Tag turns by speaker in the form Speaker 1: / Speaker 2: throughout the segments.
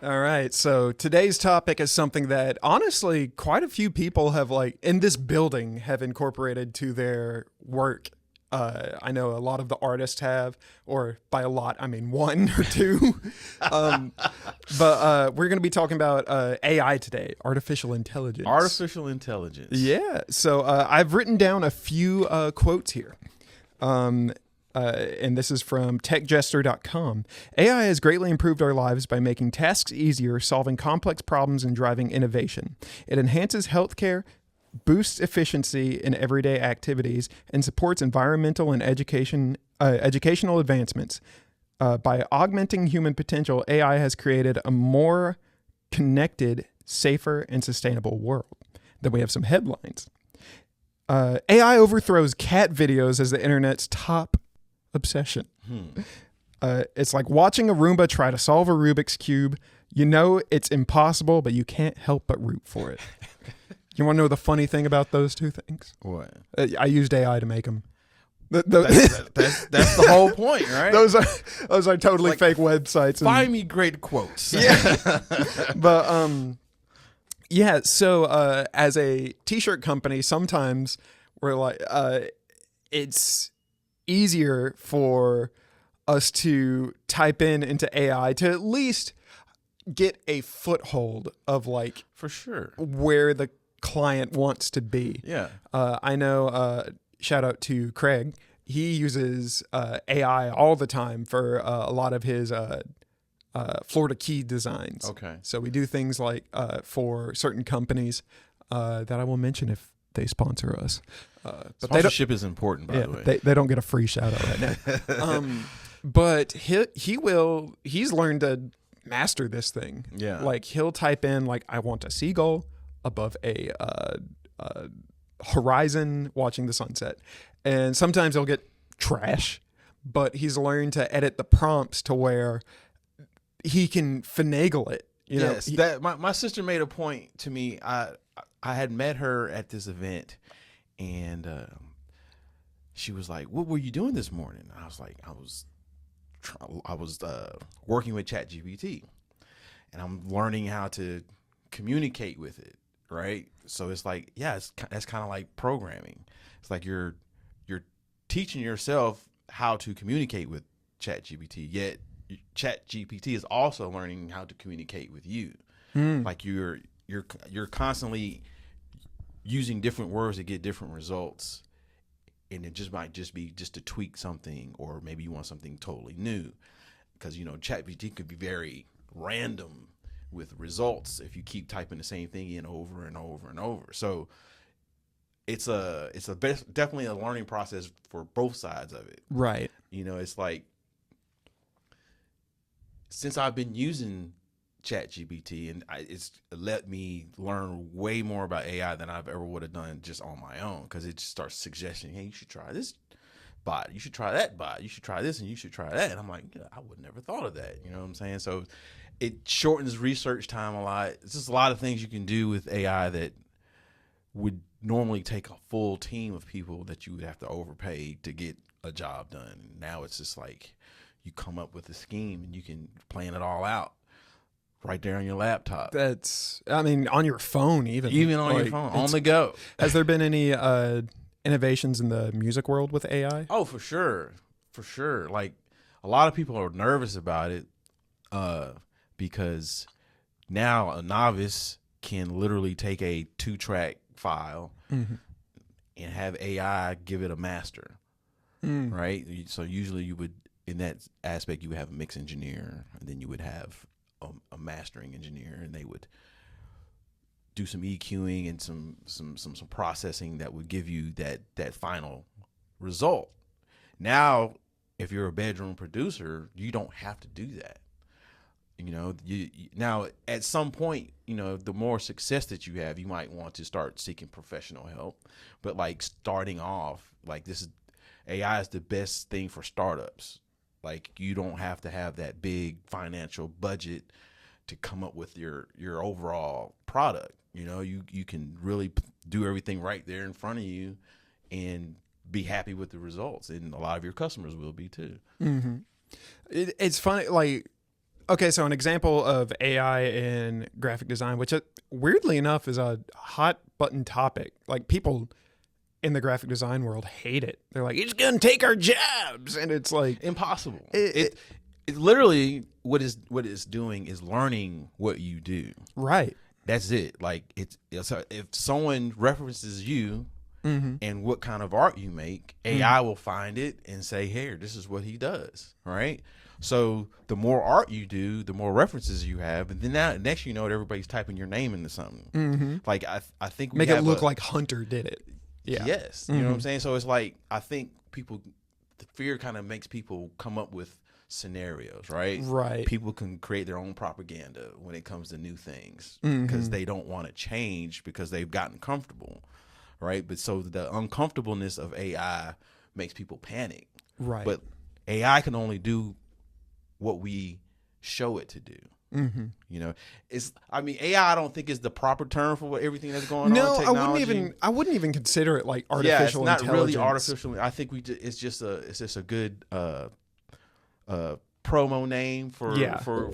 Speaker 1: All right. So today's topic is something that honestly quite a few people have in this building have incorporated to their work. I know a lot of the artists have, or by a lot, I mean one or two. um, but we're going to be talking about AI today, artificial intelligence.
Speaker 2: Artificial intelligence.
Speaker 1: Yeah. So I've written down a few quotes here. And this is from techjester.com. AI has greatly improved our lives by making tasks easier, solving complex problems, and driving innovation. It enhances healthcare, boosts efficiency in everyday activities, and supports environmental and educational advancements. By augmenting human potential, AI has created a more connected, safer, and sustainable world. Then we have some headlines. AI overthrows cat videos as the internet's top obsession. It's like watching a Roomba try to solve a Rubik's Cube. You know it's impossible, but you can't help but root for it. You want to know the funny thing about those two things?
Speaker 2: What?
Speaker 1: I used AI to make them.
Speaker 2: That's the whole point, right?
Speaker 1: Those are totally fake websites.
Speaker 2: Find me great quotes.
Speaker 1: Yeah. But yeah. So as a t-shirt company, sometimes we're like, it's easier for us to type into AI to at least get a foothold of
Speaker 2: For sure
Speaker 1: where the client wants to be.
Speaker 2: Yeah.
Speaker 1: I know, shout out to Craig. He uses AI all the time for a lot of his Florida key designs.
Speaker 2: Okay.
Speaker 1: So we do things like for certain companies that I will mention if they sponsor us. But
Speaker 2: sponsorship is important, by the way.
Speaker 1: They don't get a free shout out right now. But he's learned to master this thing.
Speaker 2: Yeah.
Speaker 1: Like he'll type in I want a seagull above a horizon watching the sunset. And sometimes he'll get trash, but he's learned to edit the prompts to where he can finagle it.
Speaker 2: Yes, that my sister made a point to me. I had met her at this event, and she was like, "What were you doing this morning?" I was like, I was working with ChatGPT, and I'm learning how to communicate with it, right? So it's like, yeah, that's kind of like programming. It's like you're teaching yourself how to communicate with ChatGPT, yet ChatGPT is also learning how to communicate with you. Like you're constantly using different words to get different results, and it just might just be just to tweak something, or maybe you want something totally new, because ChatGPT could be very random with results if you keep typing the same thing in over and over and over. So it's definitely a learning process for both sides of it.
Speaker 1: Right.
Speaker 2: It's like, since I've been using ChatGPT, and it's let me learn way more about AI than I've ever would have done just on my own, because it just starts suggesting, hey, you should try this bot, you should try that bot, you should try this, and you should try that. And I'm like, I would never thought of that. You know what I'm saying? So it shortens research time a lot. It's just a lot of things you can do with AI that would normally take a full team of people that you would have to overpay to get a job done. Now it's just like you come up with a scheme and you can plan it all out right there on your laptop.
Speaker 1: On your phone
Speaker 2: even on your phone, on the go.
Speaker 1: Has there been any innovations in the music world with AI?
Speaker 2: Oh, for sure. Like, a lot of people are nervous about it because now a novice can literally take a 2-track file and have AI give it a master, right? So usually you would, in that aspect, you would have a mix engineer, and then you would have a mastering engineer, and they would do some EQing and some processing that would give you that final result. Now, if you're a bedroom producer, you don't have to do that. Now at some point, the more success that you have, you might want to start seeking professional help. But like starting off, like AI is the best thing for startups. Like, you don't have to have that big financial budget to come up with your overall product. You can really do everything right there in front of you and be happy with the results, and a lot of your customers will be too.
Speaker 1: It's funny, like, Okay, so an example of AI in graphic design, which weirdly enough is a hot button topic. Like people in the graphic design world hate it. They're like, it's going to take our jobs. And it's like
Speaker 2: impossible. It literally what it's doing is learning what you do.
Speaker 1: Right.
Speaker 2: That's it. Like it's if someone references you and what kind of art you make, AI will find it and say, "Here, this is what he does." Right. So the more art you do, the more references you have, and then now next you know it, everybody's typing your name into something. Like I think we
Speaker 1: make it look like Hunter did it. Yeah.
Speaker 2: Yes. You know what I'm saying? So it's like I think the fear kind of makes people come up with scenarios, right?
Speaker 1: Right.
Speaker 2: People can create their own propaganda when it comes to new things because they don't want to change because they've gotten comfortable, right? But so the uncomfortableness of AI makes people panic.
Speaker 1: Right.
Speaker 2: But AI can only do what we show it to do. You know, AI I don't think is the proper term for everything that's going on.
Speaker 1: No,
Speaker 2: Technology.
Speaker 1: I wouldn't even consider it like artificial
Speaker 2: intelligence. It's not really
Speaker 1: intelligence.
Speaker 2: artificial. I think it's just a good promo name for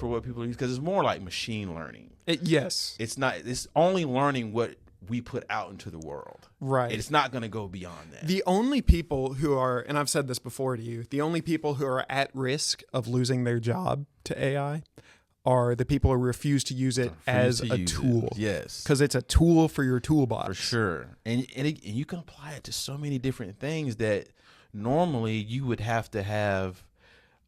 Speaker 2: what people use because it's more like machine learning.
Speaker 1: Yes.
Speaker 2: It's only learning what we put out into the world.
Speaker 1: Right.
Speaker 2: It's not going to go beyond that.
Speaker 1: The only people who are, and I've said this before to you, the only people who are at risk of losing their job to AI are the people who refuse to use it as a tool.
Speaker 2: Yes.
Speaker 1: Because it's a tool for your toolbox.
Speaker 2: For sure. And you can apply it to so many different things that normally you would have to have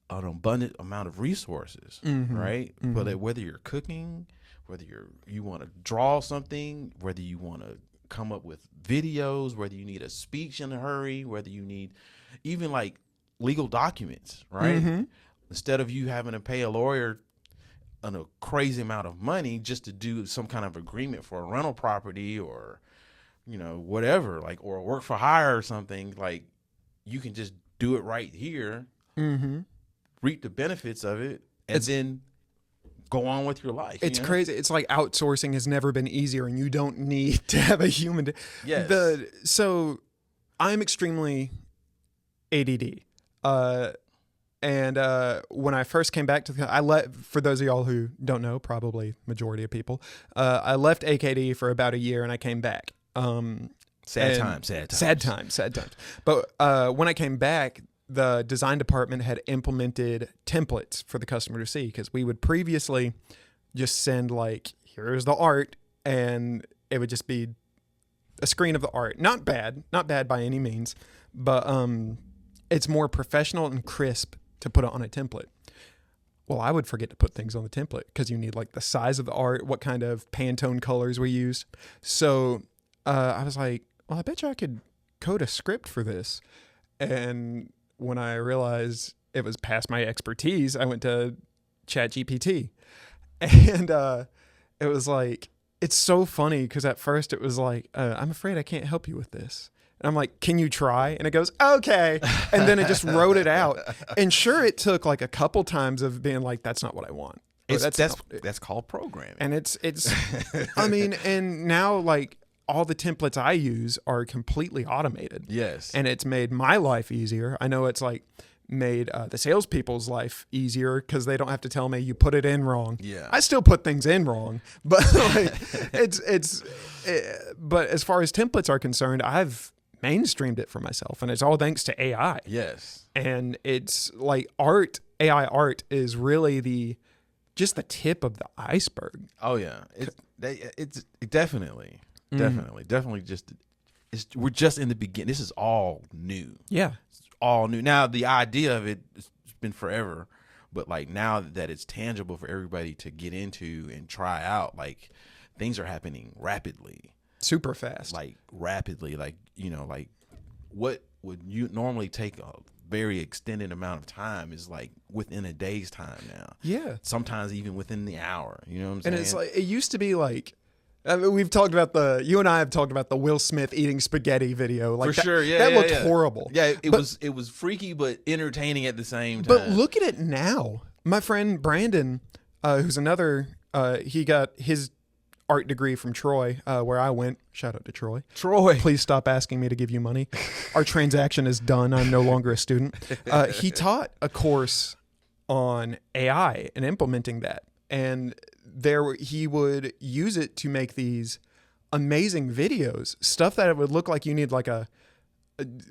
Speaker 2: an abundant amount of resources, right? But whether you're cooking, whether you want to draw something, whether you want to come up with videos, whether you need a speech in a hurry, whether you need even like legal documents, right? Instead of you having to pay a lawyer a crazy amount of money just to do some kind of agreement for a rental property or, you know, whatever, like, or work for hire or something, like you can just do it right here, reap the benefits of it, and then go on with your life.
Speaker 1: It's crazy. It's like outsourcing has never been easier, and you don't need to have a human.
Speaker 2: Yes.
Speaker 1: So I'm extremely ADD. And when I first came back to for those of y'all who don't know, probably majority of people, I left AKD for about a year and I came back. Sad times. But when I came back, the design department had implemented templates for the customer to see because we would previously just send like, here's the art, and it would just be a screen of the art. Not bad by any means, but it's more professional and crisp to put it on a template. Well, I would forget to put things on the template because you need like the size of the art, what kind of Pantone colors we used. So I was like, well, I bet you I could code a script for this. And when I realized it was past my expertise, I went to ChatGPT. And it was like, it's so funny because at first it was like, I'm afraid I can't help you with this. And I'm like, can you try? And it goes, okay. And then it just wrote it out. And sure, it took like a couple times of being like, that's not what I want.
Speaker 2: That's called programming.
Speaker 1: And it's I mean, and now like all the templates I use are completely automated.
Speaker 2: Yes.
Speaker 1: And it's made my life easier. I know it's like made the salespeople's life easier because they don't have to tell me you put it in wrong.
Speaker 2: Yeah.
Speaker 1: I still put things in wrong, but like but as far as templates are concerned, I've mainstreamed it for myself, and it's all thanks to AI.
Speaker 2: Yes.
Speaker 1: And it's like AI art is really just the tip of the iceberg.
Speaker 2: Oh yeah. It's definitely just we're just in the beginning. This is all new.
Speaker 1: Yeah.
Speaker 2: It's all new. Now the idea of it's been forever, but like now that it's tangible for everybody to get into and try out, like things are happening rapidly.
Speaker 1: Super fast.
Speaker 2: Like rapidly, like, you know, like what would you normally take a very extended amount of time is like within a day's time now.
Speaker 1: Yeah.
Speaker 2: Sometimes even within the hour, you know what I'm saying?
Speaker 1: And it's like, it used to be like, I mean, you and I have talked about the Will Smith eating spaghetti video. Like
Speaker 2: for sure, yeah.
Speaker 1: That looked horrible.
Speaker 2: Yeah, it was freaky but entertaining at the same time.
Speaker 1: But look at it now. My friend Brandon, who's another, he got his art degree from Troy, where I went. Shout out to Troy. Please stop asking me to give you money. Our transaction is done. I'm no longer a student. He taught a course on AI and implementing that. And he would use it to make these amazing videos, stuff that it would look like you need like a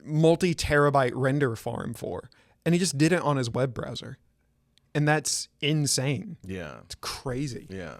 Speaker 1: multi-terabyte render farm for. And he just did it on his web browser. And that's insane.
Speaker 2: Yeah.
Speaker 1: It's crazy.
Speaker 2: Yeah.